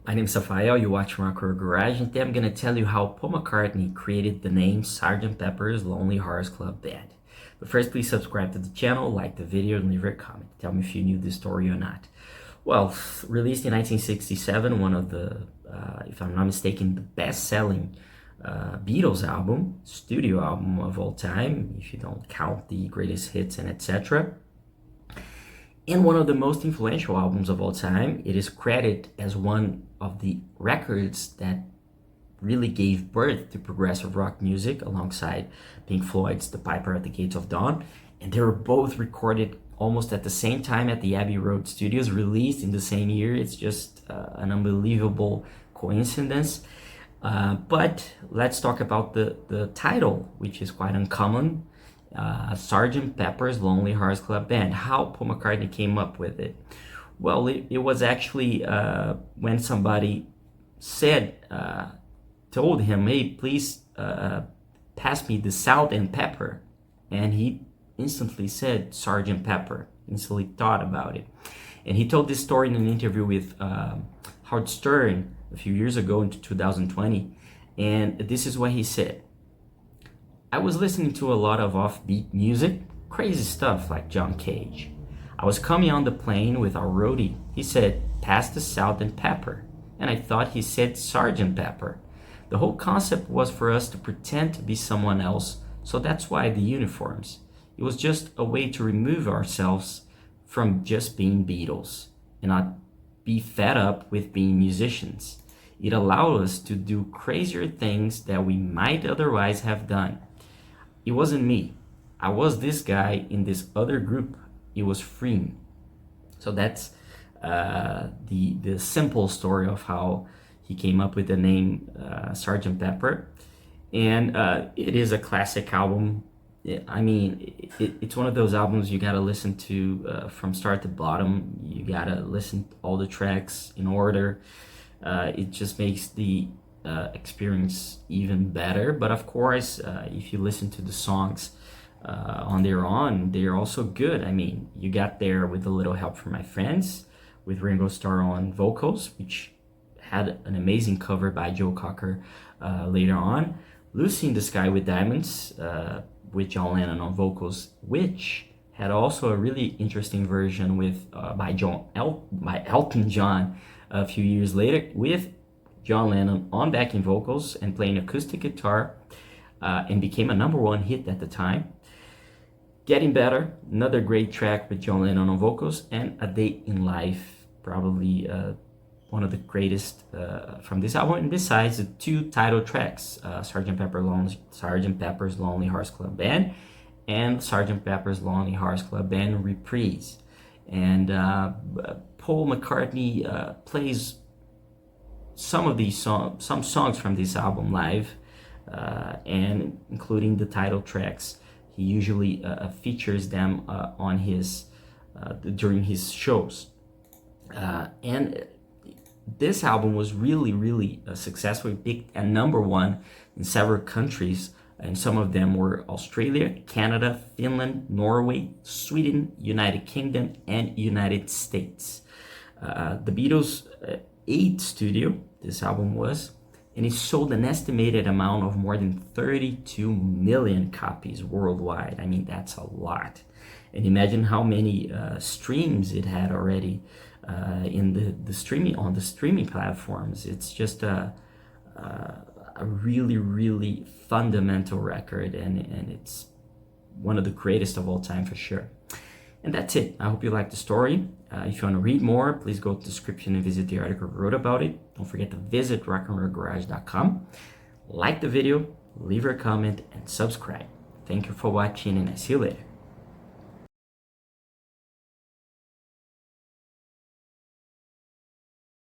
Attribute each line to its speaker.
Speaker 1: My name is Rafael, you watch Rock and Roll Garage, and today I'm going to tell you how Paul McCartney created the name Sgt. Pepper's Lonely Hearts Club Band. But first, please subscribe to the channel, like the video, and leave a comment. Tell me if you knew this story or not. Well, released in 1967, one of the, if I'm not mistaken, the best-selling Beatles album, studio album of all time, if you don't count the greatest hits and etc. And one of the most influential albums of all time. It is credited as one of the records that really gave birth to progressive rock music alongside Pink Floyd's The Piper at the Gates of Dawn. And they were both recorded almost at the same time at the Abbey Road Studios, released in the same year. It's just an unbelievable coincidence. But let's talk about the title, which is quite uncommon. Sgt. Pepper's Lonely Hearts Club Band. How Paul McCartney came up with it? Well, it was actually when somebody told him, hey, please pass me the salt and pepper. And he instantly said Sgt. Pepper, instantly thought about it. And he told this story in an interview with Howard Stern a few years ago in 2020. And this is what he said. I was listening to a lot of offbeat music, crazy stuff like John Cage. I was coming on the plane with our roadie. He said, pass the salt and pepper. And I thought he said Sgt. Pepper. The whole concept was for us to pretend to be someone else, so that's why the uniforms. It was just a way to remove ourselves from just being Beatles and not be fed up with being musicians. It allowed us to do crazier things that we might otherwise have done. It wasn't me. I was this guy in this other group. It was freeing. So that's the simple story of how he came up with the name Sgt. Pepper. And it is a classic album. I mean, it's one of those albums you gotta listen to from start to bottom. You gotta listen to all the tracks in order. It just makes the experience even better. But of course, if you listen to the songs on their own, they're also good. I mean, you got there with a little help from my friends, with Ringo Starr on vocals, which had an amazing cover by Joe Cocker later on. Lucy in the Sky with Diamonds with John Lennon on vocals, which had also a really interesting version with by Elton John a few years later, with John Lennon on backing vocals and playing acoustic guitar, and became a #1 hit at the time. Getting Better, another great track with John Lennon on vocals, and A Day in Life, probably one of the greatest from this album. And besides the two title tracks, Sgt. Pepper's Lonely Hearts Club Band and Sgt. Pepper's Lonely Hearts Club Band Reprise. And Paul McCartney plays some songs from this album live, and including the title tracks. He usually features them on his during his shows, and this album was really successful. It peaked at #1 in several countries, and some of them were Australia, Canada, Finland, Norway, Sweden, United Kingdom, and United States. The Beatles' 8th studio, this album was, and it sold an estimated amount of more than 32 million copies worldwide. I mean, that's a lot. And imagine how many streams it had already in the streaming platforms. It's just a really fundamental record, and it's one of the greatest of all time for sure. And that's it. I hope you liked the story. If you want to read more, please go to the description and visit the article I wrote about it. Don't forget to visit rockandrollgarage.com. Like the video, leave a comment, and subscribe. Thank you for watching, and I see you later.